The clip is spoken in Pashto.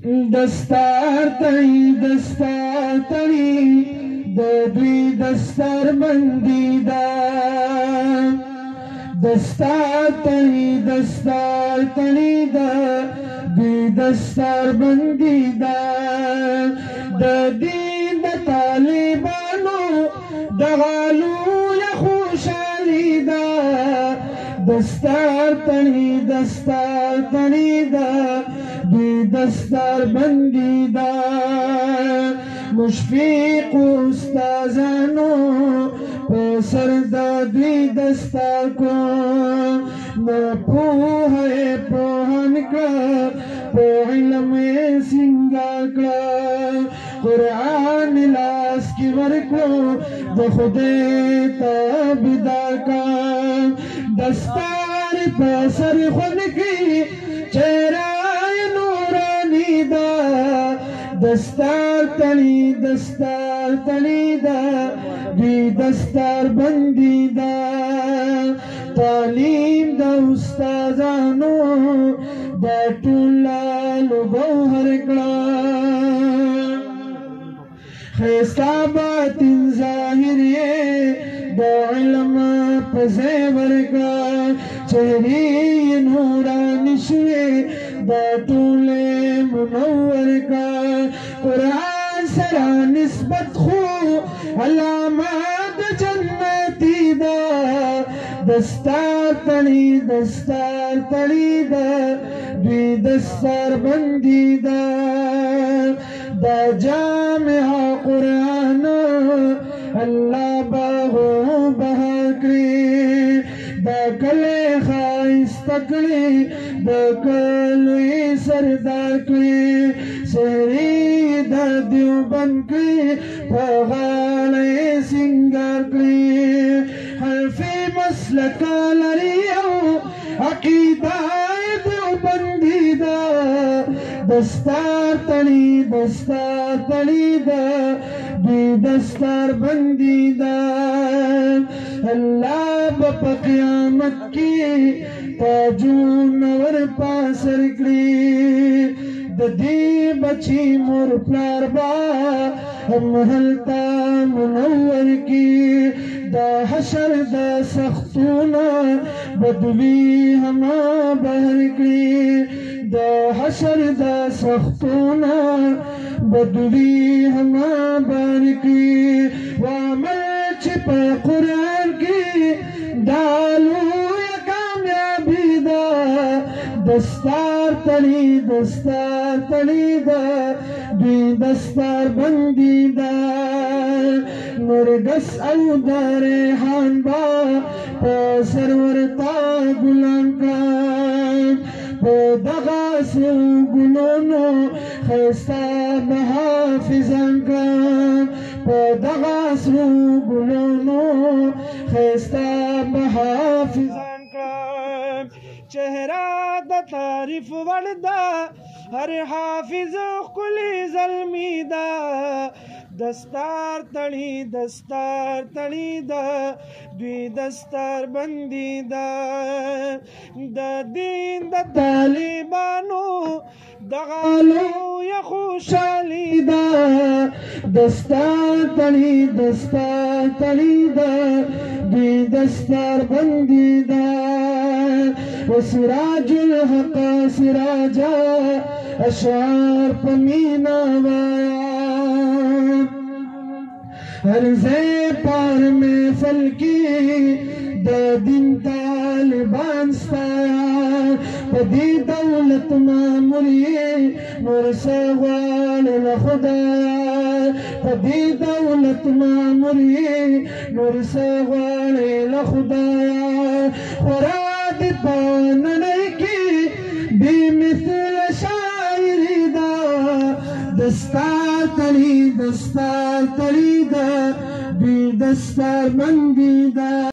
دستار تړي د دوی دستار بندي دا دستار تړي د دوی دستار بندي دا د دین د طالبانو د غالو یا خوشالي دا دستار تړي دا دوی دستار بندي دا مشفق استادانو په سر د دوی دستار کو نو پوهن کړه په علم سنگار کړه قرآن لاس کې ورکړو د خدای تابعدار کړه دستار په سر خون کې چهره نورانی دا دستار تړي دا دوی دستار بندي دا تعلیم د استادانو د ټولو ګوهر کړه ښایسته باطن ظاهر یې د علم په ځای ورکړه چهرې یې نوراني شوې د ټولې منور کړه قرآن سره نسبت خو علامات جنتی دا دستار تړي دا دوی دستار بندي دا دا جامع قرآن الله باغو بها کړي دا کله ښایسته کړي د کلوی سردار کړي شهري د دیوبند کړي په غاړه سنگار کړي حرفي مسلک لري او عقیده دیوبندي دا دستار تړي دا دوی دستار بندي دا الله په قیامت کې تاجونه ور پاسر کړي د دې بچي مور پلار با هم هلته منور کی دا حشر دا سختونه بدوی هم بهر کړي دا حشر دا سختونه بدوی هم بهر کړي وعمل چې په قرآن کې ډالو دستار تړي دا دوی دستار بندي دا نرګس او د ریحان با په سرور تا ګلان کړه په دغه سو ګلونو ښایسته محافظان کړه په دغه سو ګلونو ښایسته محافظان کړه چهره د تعریف وړ دا هر حافظ ښکلي زلمي دا دستار تړي دا دوی دستار بندي دا د دین د طالبانو د غالو یا خوشالي دا دستار تړي دا دوی دستار بندي دا وسراج الحق سراجا اشعار پمینا وایا ہر زی پار میں فلکی دا دین طالبان ستایا پدی دولت ماموری نور سغوال لخدایا پدی دولت ماموری نور سغوال لخدایا خوراد پاننے کی بی مثل شاعری دا دستار تړي دا بی دستار بندي دا